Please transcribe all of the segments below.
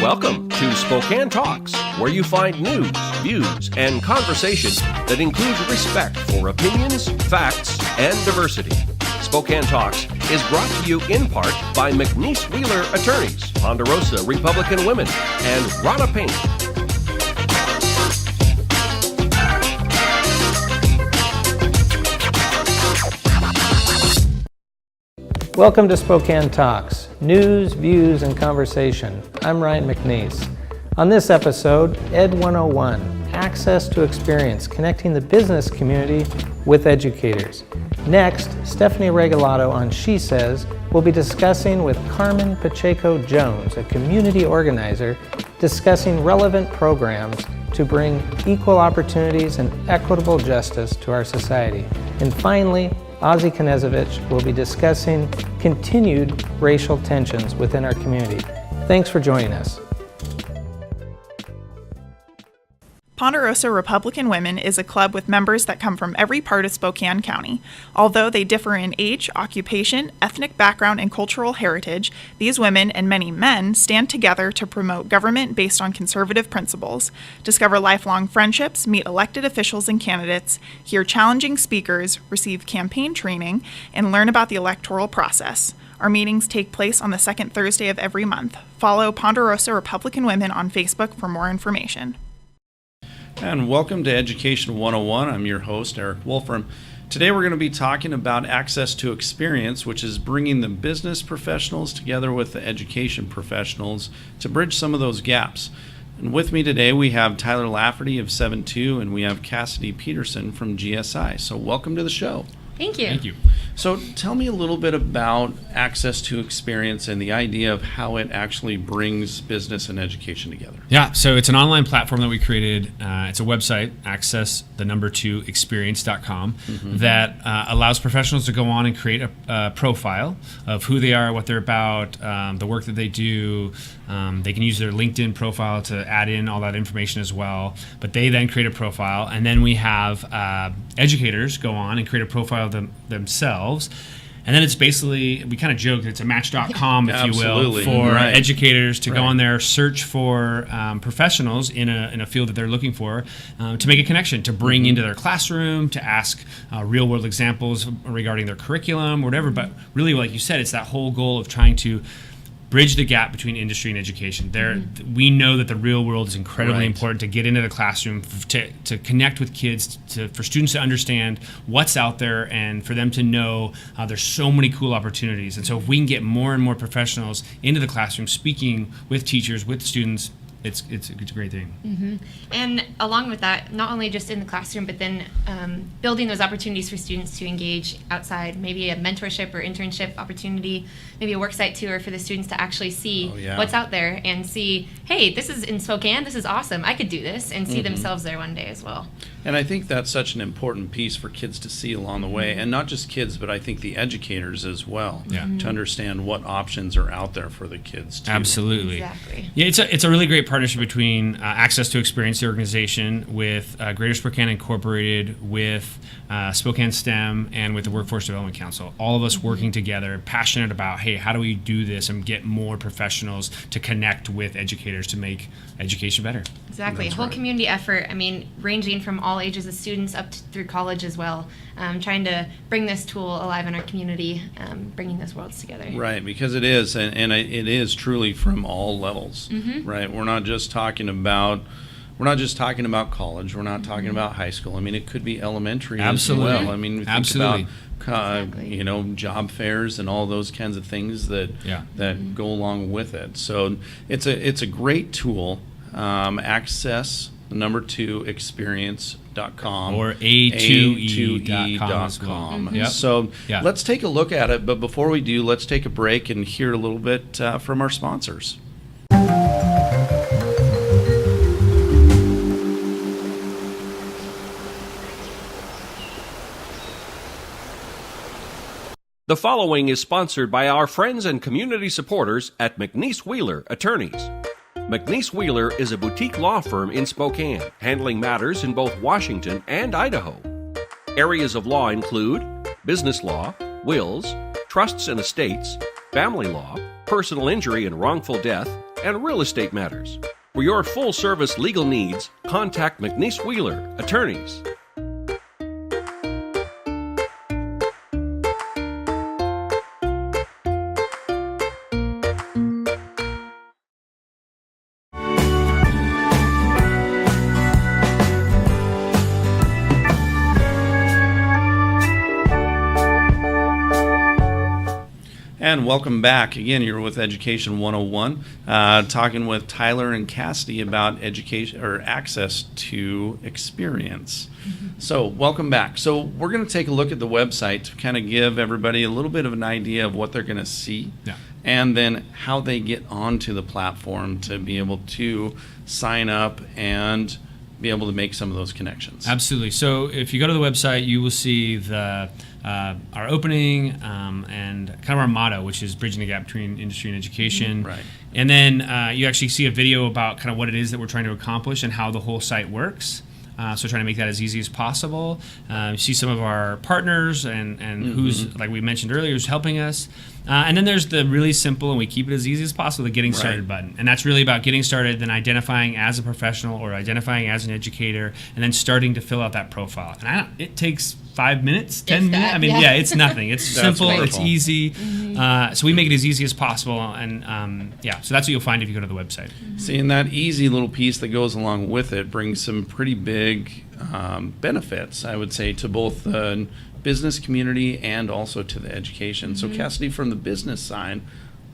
Welcome to Spokane Talks, where you find news, views, and conversation that includes respect for opinions, facts, and diversity. Spokane Talks is brought to you in part by McNeese Wheeler Attorneys, Ponderosa Republican Women, and Rana Paint. Welcome to Spokane Talks, news, views, and conversation. I'm Ryan McNeese. On this episode, Ed 101, Access to Experience, connecting the business community with educators. Next, Stephanie Regalado on SheSays will be discussing with Carmen Pacheco-Jones, a community organizer, discussing relevant programs to bring equal opportunities and equitable justice to our society. And finally, Ozzie will be discussing continued racial tensions within our community. Thanks for joining us. Ponderosa Republican Women is a club with members that come from every part of Spokane County. Although they differ in age, occupation, ethnic background, and cultural heritage, these women and many men stand together to promote government based on conservative principles, discover lifelong friendships, meet elected officials and candidates, hear challenging speakers, receive campaign training, and learn about the electoral process. Our meetings take place on the second Thursday of every month. Follow Ponderosa Republican Women on Facebook for more information. And welcome to Education 101. I'm your host, Erik Wolfrum. Today we're going to be talking about access to experience, which is bringing the business professionals together with the education professionals to bridge some of those gaps. And with me today we have Tyler Lafferty of 7-2 and we have Cassidy Peterson from GSI. So welcome to the show. Thank you. Thank you. So tell me a little bit about access to experience and the idea of how it actually brings business and education together. Yeah, so it's an online platform that we created. It's a website, access2experience.com, that allows professionals to go on and create a profile of who they are, what they're about, the work that they do. They can use their LinkedIn profile to add in all that information as well. But they then create a profile, and then we have educators go on and create a profile of themselves. And then it's basically, we kind of joke, it's a match.com, if you will, for educators to go on there, search for professionals in a field that they're looking for, to make a connection, to bring into their classroom, to ask real-world examples regarding their curriculum, whatever. But really, like you said, it's that whole goal of trying to bridge the gap between industry and education. We know that the real world is incredibly important to get into the classroom, to connect with kids, for students to understand what's out there, and for them to know there's so many cool opportunities. And so if we can get more and more professionals into the classroom, speaking with teachers, with students, it's a great thing. Mm-hmm. And along with that, not only just in the classroom, but then building those opportunities for students to engage outside, maybe a mentorship or internship opportunity, maybe a worksite tour for the students to actually see what's out there and see, hey, this is in Spokane, this is awesome, I could do this, and see themselves there one day as well. And I think that's such an important piece for kids to see along the way, and not just kids, but I think the educators as well, to understand what options are out there for the kids too. Absolutely. Exactly. Yeah, it's a really great partnership between Access to Experience, the organization, with Greater Spokane Incorporated, with Spokane STEM, and with the Workforce Development Council. All of us working together, passionate about, hey, how do we do this and get more professionals to connect with educators to make education better? Exactly. A whole community effort, I mean, ranging from all ages of students up through college as well, trying to bring this tool alive in our community, bringing those worlds together. Right, because it is, and it is truly from all levels, right? We're not just talking about college. We're not talking about high school. I mean, it could be elementary as well. I mean, think about job fairs and all those kinds of things that go along with it. So it's a great tool. Access 2experience.com or A2E.com. So let's take a look at it. But before we do, let's take a break and hear a little bit from our sponsors. The following is sponsored by our friends and community supporters at McNeese Wheeler Attorneys. McNeese Wheeler is a boutique law firm in Spokane, handling matters in both Washington and Idaho. Areas of law include business law, wills, trusts and estates, family law, personal injury and wrongful death, and real estate matters. For your full-service legal needs, contact McNeese Wheeler, Attorneys. And welcome back. Again, you're with Education 101, talking with Tyler and Cassidy about education or access to experience. So welcome back. So we're going to take a look at the website to kind of give everybody a little bit of an idea of what they're going to see, and then how they get onto the platform to be able to sign up and be able to make some of those connections. Absolutely. So if you go to the website, you will see the our opening and kind of our motto, which is bridging the gap between industry and education. Right. And then you actually see a video about kind of what it is that we're trying to accomplish and how the whole site works. So trying to make that as easy as possible. You see some of our partners and who's, like we mentioned earlier, who's helping us. And then there's the really simple, and we keep it as easy as possible, the getting started button. And that's really about getting started, then identifying as a professional or identifying as an educator, and then starting to fill out that profile. And it takes 5 minutes, 10 minutes. I mean, it's nothing. It's simple. Wonderful. It's easy. So we make it as easy as possible. And so that's what you'll find if you go to the website. See, and that easy little piece that goes along with it brings some pretty big benefits, I would say, to both the business community and also to the education. So Cassidy, from the business side,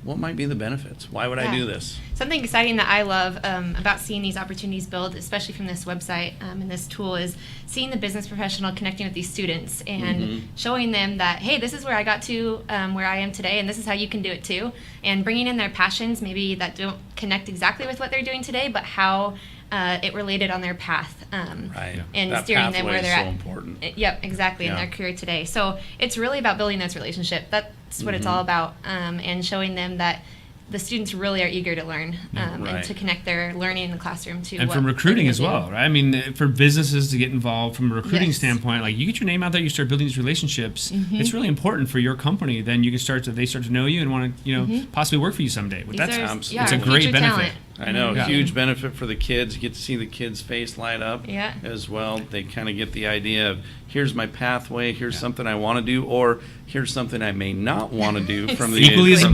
what might be the benefits? Why would I do this? Something exciting that I love about seeing these opportunities build, especially from this website and this tool, is seeing the business professional connecting with these students and showing them that, hey, this is where I got to, where I am today, and this is how you can do it too. And bringing in their passions, maybe that don't connect exactly with what they're doing today, but how it related on their path, and that steering them where they're so at. important. Yep, exactly, in their career today. So it's really about building this relationship. That's what it's all about, and showing them that the students really are eager to learn and to connect their learning in the classroom to and from recruiting as well, right? I mean, for businesses to get involved from a recruiting standpoint, like you get your name out there, you start building these relationships. It's really important for your company. Then you can they start to know you and want to possibly work for you someday. It's a great benefit. Talent. I know, huge benefit for the kids. You get to see the kids' face light up as well. They kind of get the idea of, here's my pathway, here's something I want to do, or here's something I may not want to do from the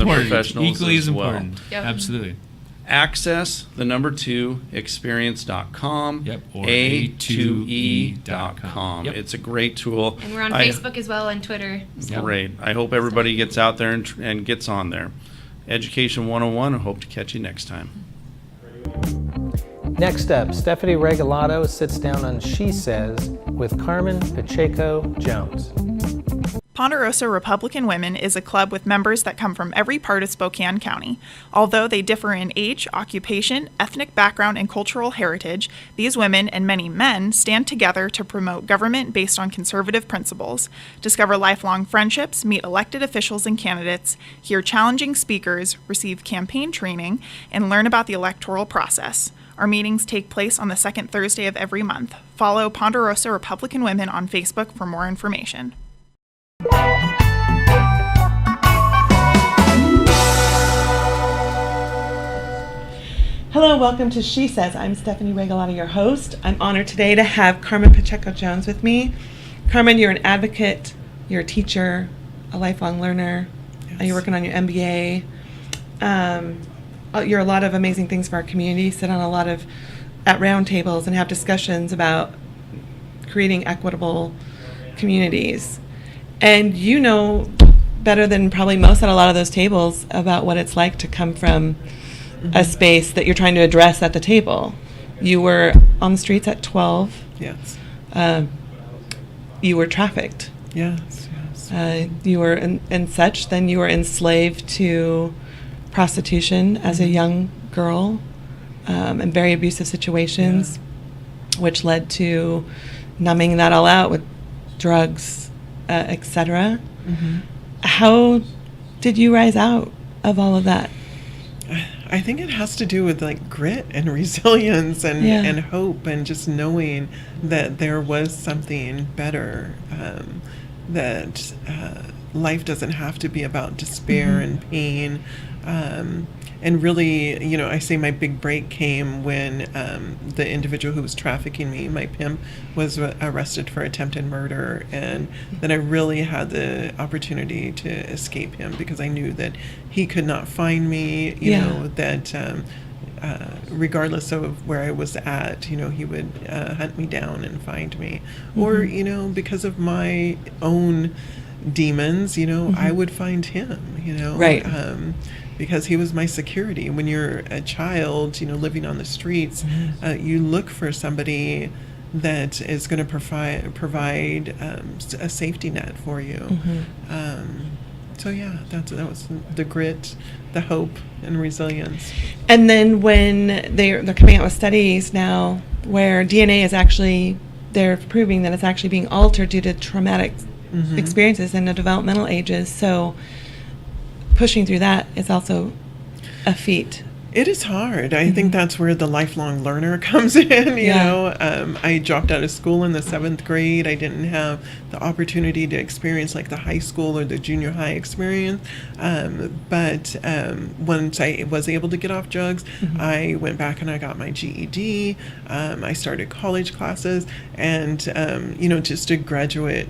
professionals Equally as well. important. Yep. Absolutely. Access, the number 2, experience.com, or A2E.com. It's a great tool. And we're on Facebook as well and Twitter. Great. I hope everybody gets out there and gets on there. Education 101, I hope to catch you next time. Next up, Stephanie Regalado sits down on SheSays with Carmen Pacheco-Jones. Ponderosa Republican Women is a club with members that come from every part of Spokane County. Although they differ in age, occupation, ethnic background, and cultural heritage, these women and many men stand together to promote government based on conservative principles, discover lifelong friendships, meet elected officials and candidates, hear challenging speakers, receive campaign training, and learn about the electoral process. Our meetings take place on the second Thursday of every month. Follow Ponderosa Republican Women on Facebook for more information. Hello, welcome to She Says. I'm Stephanie Regalado, your host. I'm honored today to have Carmen Pacheco-Jones with me. Carmen, you're an advocate, you're a teacher, a lifelong learner, and you're working on your MBA. You're a lot of amazing things for our community. Sit on a lot of at round tables and have discussions about creating equitable communities. And you know better than probably most at a lot of those tables about what it's like to come from a space that you're trying to address at the table. You were on the streets at 12. Yes. You were trafficked. Yes. You were and such. Then you were enslaved to prostitution as a young girl, in very abusive situations, which led to numbing that all out with drugs, etc. How did you rise out of all of that? I think it has to do with like grit and resilience and hope and just knowing that there was something better, that life doesn't have to be about despair and pain. And really, you know, I say my big break came when the individual who was trafficking me, my pimp, was arrested for attempted murder. And then I really had the opportunity to escape him because I knew that he could not find me, you know, that regardless of where I was at, you know, he would hunt me down and find me. Or, you know, because of my own demons, you know, I would find him, you know. Right. Because he was my security. When you're a child, you know, living on the streets, you look for somebody that is going to provide a safety net for you. So yeah, that was the grit, the hope, and resilience. And then when they're coming out with studies now where DNA is actually, they're proving that it's actually being altered due to traumatic experiences in the developmental ages. So pushing through that is also a feat. It is hard. I think that's where the lifelong learner comes in. You know, I dropped out of school in the 7th grade. I didn't have the opportunity to experience like the high school or the junior high experience. But once I was able to get off drugs, I went back and I got my GED. I started college classes, and you know, just to graduate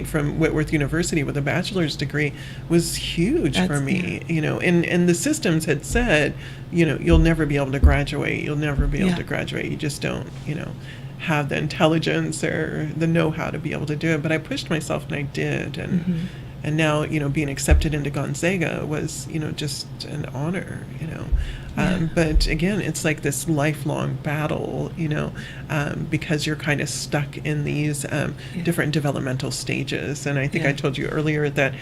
from Whitworth University with a bachelor's degree was huge for me. You know, and the systems had said, you know, you'll never be able to graduate. You'll never be able to graduate. You just don't, you know, have the intelligence or the know-how to be able to do it. But I pushed myself and I did. And now, you know, being accepted into Gonzaga was, you know, just an honor, you know. But again, it's like this lifelong battle, you know, because you're kind of stuck in these different developmental stages. And I think I told you earlier that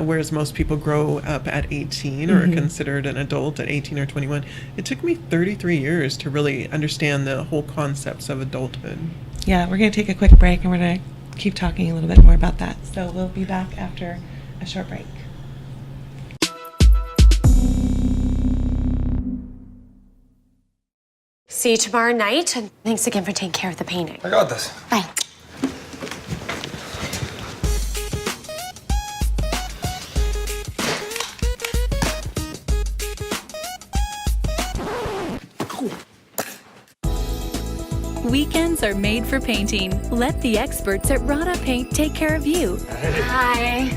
whereas most people grow up at 18 or are considered an adult at 18 or 21, it took me 33 years to really understand the whole concepts of adulthood. Yeah, we're going to take a quick break and we're going to keep talking a little bit more about that. So we'll be back after a short break. See you tomorrow night, and thanks again for taking care of the painting. I got this. Bye. Weekends are made for painting. Let the experts at Rada Paint take care of you. Hi.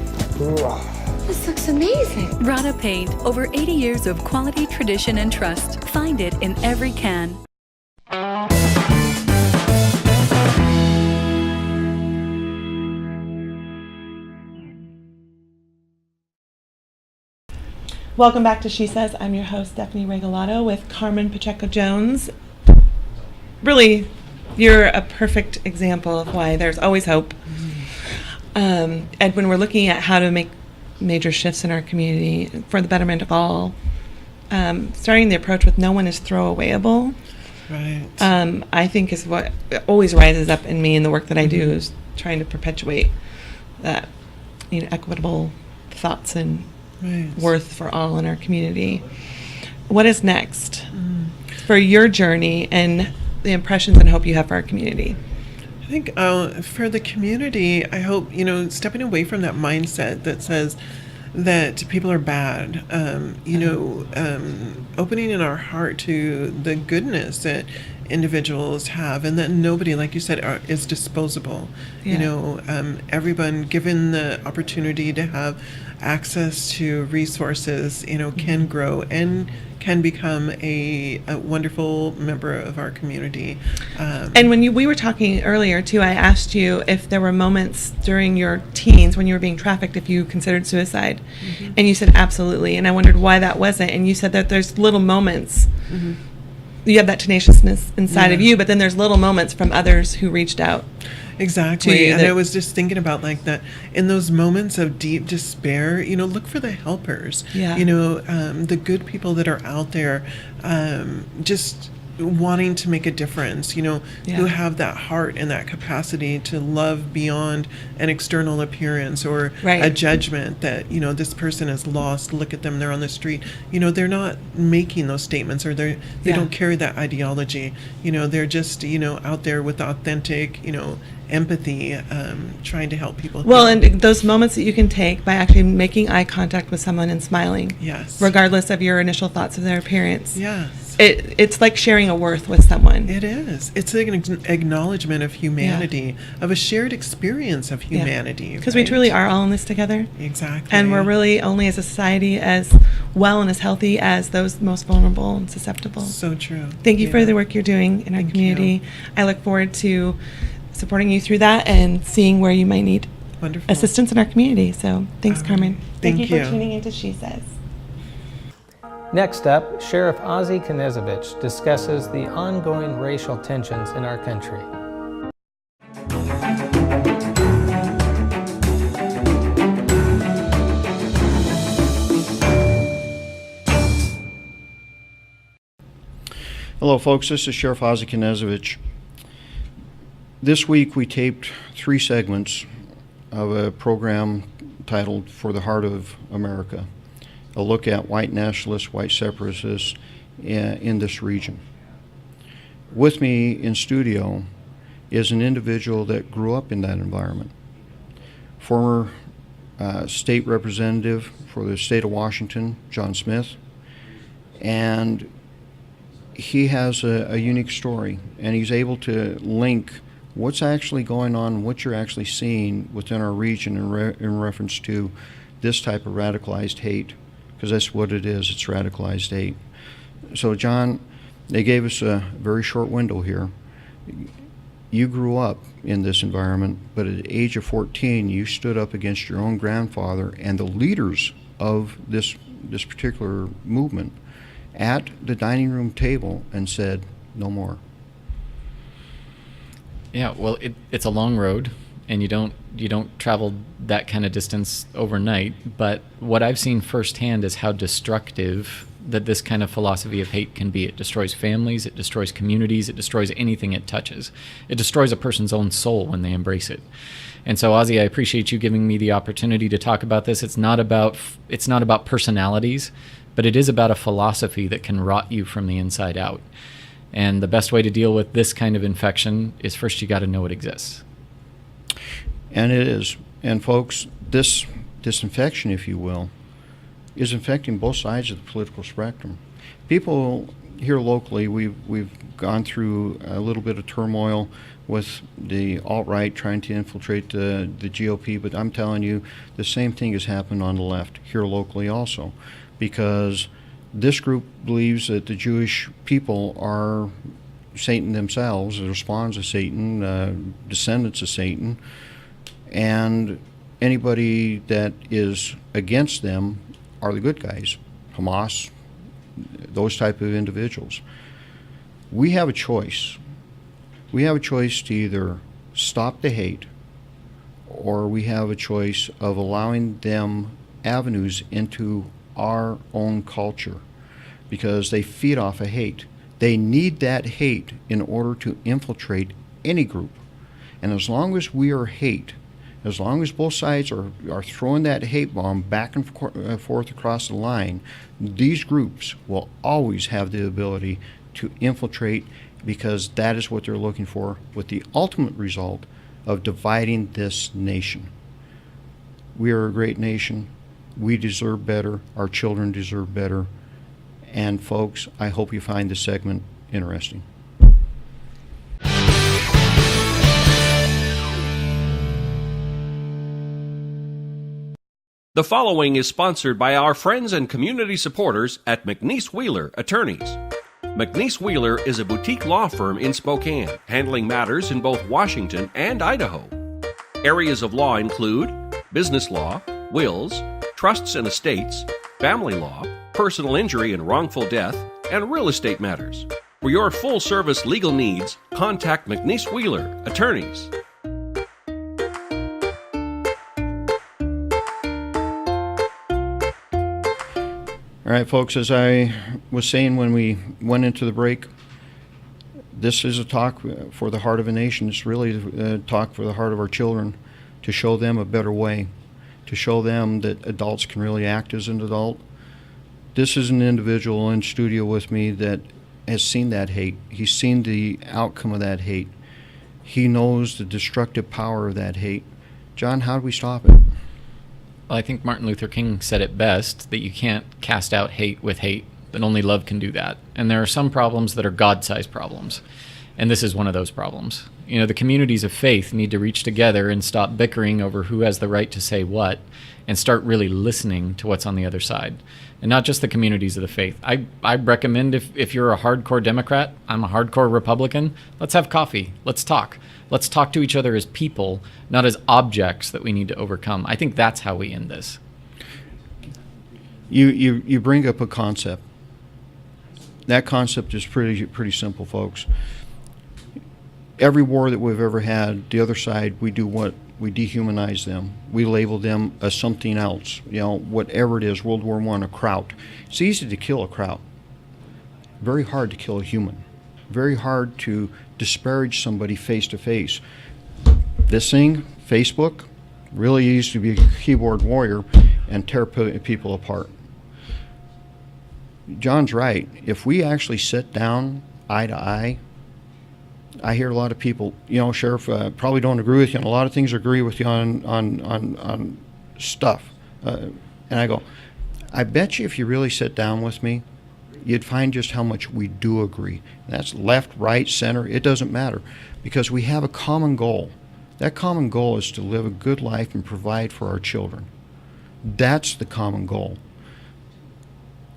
This looks amazing. Rada Paint, over 80 years of quality, tradition, and trust. Find it in every can. Welcome back to She Says. I'm your host, Stephanie Regalado, with Carmen Pacheco-Jones. Really, you're a perfect example of why there's always hope. And when we're looking at how to make major shifts in our community for the betterment of all, starting the approach with no one is throwawayable, Right. I think is what always rises up in me in the work that I do, is trying to perpetuate that, you know, equitable thoughts and worth for all in our community. What is next for your journey and the impressions and hope you have for our community? I think for the community, I hope, you know, stepping away from that mindset that says that people are bad, you know, opening in our heart to the goodness that individuals have, and that nobody, like you said, is disposable. You know, everyone given the opportunity to have access to resources, you know, can grow and can become a wonderful member of our community. And when we were talking earlier too, I asked you if there were moments during your teens when you were being trafficked, if you considered suicide, and you said absolutely. And I wondered why that wasn't. And you said that there's little moments. You have that tenaciousness inside of you, but then there's little moments from others who reached out. Exactly. And I was just thinking about like that in those moments of deep despair, you know, look for the helpers. You know, the good people that are out there, just wanting to make a difference, who Yeah. have that heart and that capacity to love beyond an external appearance or Right. a judgment that, this person is lost, look at them, they're on the street. They're not making those statements, or they Yeah. don't carry that ideology. They're just, out there with authentic, empathy, trying to help people. Well, heal. and those moments that you can take by actually making eye contact with someone and smiling, Yes. regardless of your initial thoughts of their appearance. Yes. It's like sharing a worth with someone. It is. It's like an acknowledgement of humanity, of a shared experience of humanity. Because we truly are all in this together. Exactly. And we're really only as a society as well and as healthy as those most vulnerable and susceptible. So true. Thank you for Yeah. the work you're doing in our Thank community. you. I look forward to supporting you through that and seeing where you might need Wonderful. assistance in our community. So thanks, Carmen. Thank you for you. tuning into SheSays. Next up, Sheriff Ozzie Knezovich discusses the ongoing racial tensions in our country. Hello folks, this is Sheriff Ozzie Knezovich. This week we taped 3 segments of a program titled For the Heart of America, a look at white nationalists, white separatists in this region. With me in studio is an individual that grew up in that environment. Former state representative for the state of Washington, John Smith, and he has a unique story, and he's able to link what's actually going on, what you're actually seeing within our region in reference to this type of radicalized hate, because that's what it is, it's radicalized hate. So John, they gave us a very short window here. You grew up in this environment, but at the age of 14, you stood up against your own grandfather and the leaders of this particular movement at the dining room table and said, no more. Yeah, well, it's a long road, and you don't travel that kind of distance overnight. But what I've seen firsthand is how destructive that this kind of philosophy of hate can be. It destroys families, it destroys communities, it destroys anything it touches. It destroys a person's own soul when they embrace it. And so, Ozzie, I appreciate you giving me the opportunity to talk about this. It's not about personalities, but it is about a philosophy that can rot you from the inside out. And the best way to deal with this kind of infection is first you got to know it exists. And it is. And folks, this infection, if you will, is infecting both sides of the political spectrum. People here locally, we've gone through a little bit of turmoil with the alt-right trying to infiltrate the GOP, but I'm telling you, the same thing has happened on the left here locally also, because this group believes that the Jewish people are Satan themselves, they're spawns of Satan, descendants of Satan, and anybody that is against them are the good guys, Hamas, those type of individuals. We have a choice. We have a choice to either stop the hate, or we have a choice of allowing them avenues into our own culture, because they feed off of hate. They need that hate in order to infiltrate any group. And as long as we are hate, as long as both sides are throwing that hate bomb back and forth across the line, these groups will always have the ability to infiltrate, because that is what they're looking for, with the ultimate result of dividing this nation. We are a great nation. We deserve better. Our children deserve better. And folks, I hope you find this segment interesting. The following is sponsored by our friends and community supporters at McNeese Wheeler Attorneys. McNeese Wheeler is a boutique law firm in Spokane, handling matters in both Washington and Idaho. Areas of law include business law, wills, trusts and estates, family law, personal injury and wrongful death, and real estate matters. For your full-service legal needs, contact McNeese Wheeler Attorneys. All right, folks, as I was saying when we went into the break, This is a talk for the heart of a nation. It's really a talk for the heart of our children, to show them a better way, to show them that adults can really act as an adult. This is an individual in studio with me that has seen that hate. He's seen the outcome of that hate. He knows the destructive power of that hate. John, how do we stop it? Well, I think Martin Luther King said it best, that you can't cast out hate with hate, that only love can do that. And there are some problems that are God-sized problems, and this is one of those problems. You know, the communities of faith need to reach together and stop bickering over who has the right to say what, and start really listening to what's on the other side. And not just the communities of the faith. I recommend, if you're a hardcore Democrat, I'm a hardcore Republican, let's have coffee, let's talk. Let's talk to each other as people, not as objects that we need to overcome. I think that's how we end this. You bring up a concept. That concept is pretty simple, folks. Every war that we've ever had, the other side, we do what? We dehumanize them. We label them as something else. You know, whatever it is, World War I, a kraut. It's easy to kill a kraut. Very hard to kill a human. Very hard to disparage somebody face to face. This thing, Facebook, really easy to be a keyboard warrior and tear people apart. John's right. If we actually sit down eye to eye, I hear a lot of people, you know, Sheriff, probably don't agree with you on a lot of things, agree with you on stuff. And I go, I bet you if you really sit down with me, you'd find just how much we do agree. That's left, right, center, it doesn't matter, because we have a common goal. That common goal is to live a good life and provide for our children. That's the common goal.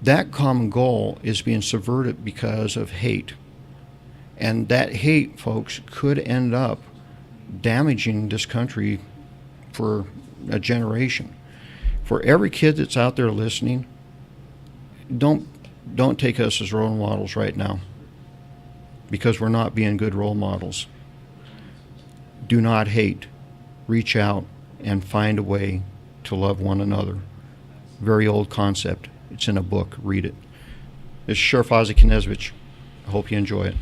That common goal is being subverted because of hate. And that hate, folks, could end up damaging this country for a generation. For every kid that's out there listening, don't take us as role models right now, because we're not being good role models. Do not hate. Reach out and find a way to love one another. Very old concept. It's in a book. Read it. This is Sheriff Ozzie. I hope you enjoy it.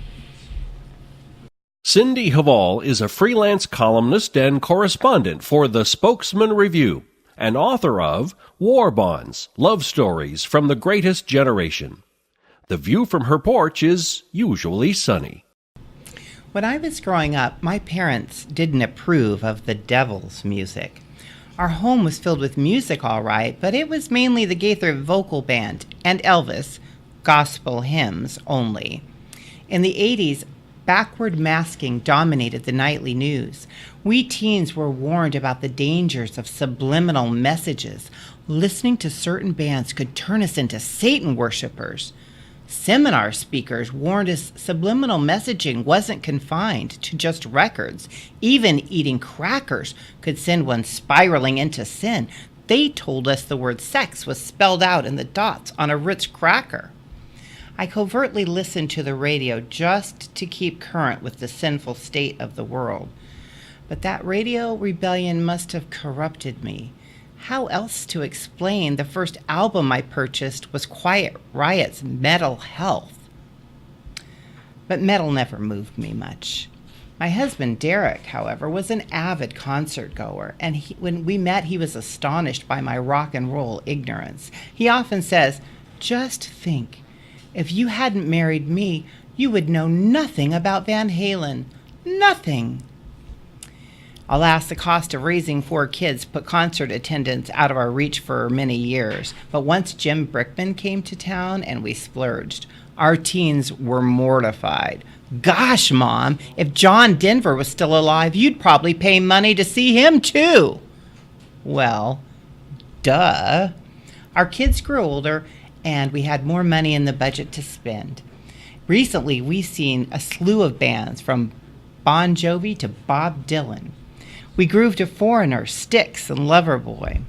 Cindy Hval is a freelance columnist and correspondent for the Spokesman Review and author of War Bonds, Love Stories from the Greatest Generation. The view from her porch is usually sunny. When I was growing up, my parents didn't approve of the devil's music. Our home was filled with music, all right, but it was mainly the Gaither Vocal Band and Elvis, gospel hymns only. In the 80s, backward masking dominated the nightly news. We teens were warned about the dangers of subliminal messages. Listening to certain bands could turn us into Satan worshipers. Seminar speakers warned us subliminal messaging wasn't confined to just records. Even eating crackers could send one spiraling into sin. They told us the word sex was spelled out in the dots on a Ritz cracker. I covertly listened to the radio just to keep current with the sinful state of the world. But that radio rebellion must have corrupted me. How else to explain the first album I purchased was Quiet Riot's Metal Health? But metal never moved me much. My husband, Derek, however, was an avid concert goer, and when we met, he was astonished by my rock and roll ignorance. He often says, "Just think, if you hadn't married me, you would know nothing about Van Halen. Nothing." Alas, the cost of raising 4 kids put concert attendance out of our reach for many years. But once Jim Brickman came to town and we splurged, our teens were mortified. "Gosh, Mom, if John Denver was still alive, you'd probably pay money to see him too." Well, duh. Our kids grew older and we had more money in the budget to spend. Recently, we've seen a slew of bands from Bon Jovi to Bob Dylan. We grooved to Foreigner, Styx, and Loverboy.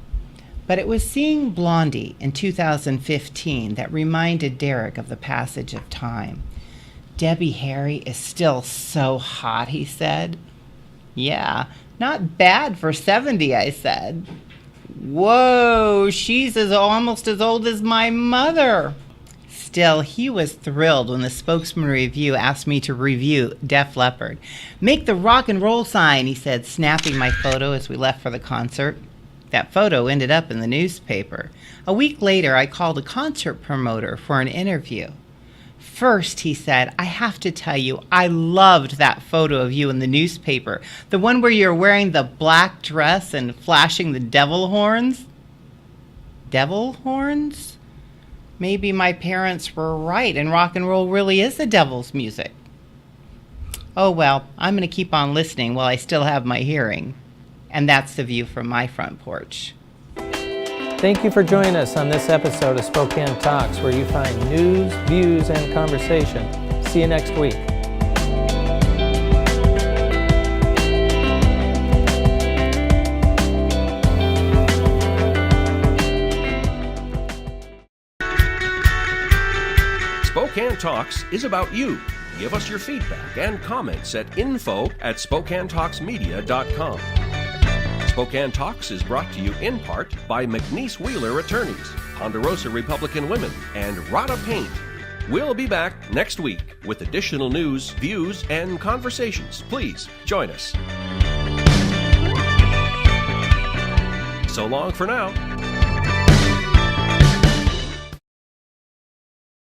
But it was seeing Blondie in 2015 that reminded Derek of the passage of time. "Debbie Harry is still so hot," he said. "Yeah, not bad for 70, I said. "Whoa, she's almost as old as my mother." Still, he was thrilled when the Spokesman Review asked me to review Def Leppard. "Make the rock and roll sign," he said, snapping my photo as we left for the concert. That photo ended up in the newspaper. A week later, I called a concert promoter for an interview. "First," he said, "I have to tell you, I loved that photo of you in the newspaper. The one where you're wearing the black dress and flashing the devil horns." Devil horns? Maybe my parents were right and rock and roll really is the devil's music. Oh well, I'm going to keep on listening while I still have my hearing. And that's the view from my front porch. Thank you for joining us on this episode of Spokane Talks, where you find news, views, and conversation. See you next week. Spokane Talks is about you. Give us your feedback and comments at info@SpokaneTalksMedia.com. Spokane Talks is brought to you in part by McNeese Wheeler Attorneys, Ponderosa Republican Women, and Rada Paint. We'll be back next week with additional news, views, and conversations. Please join us. So long for now.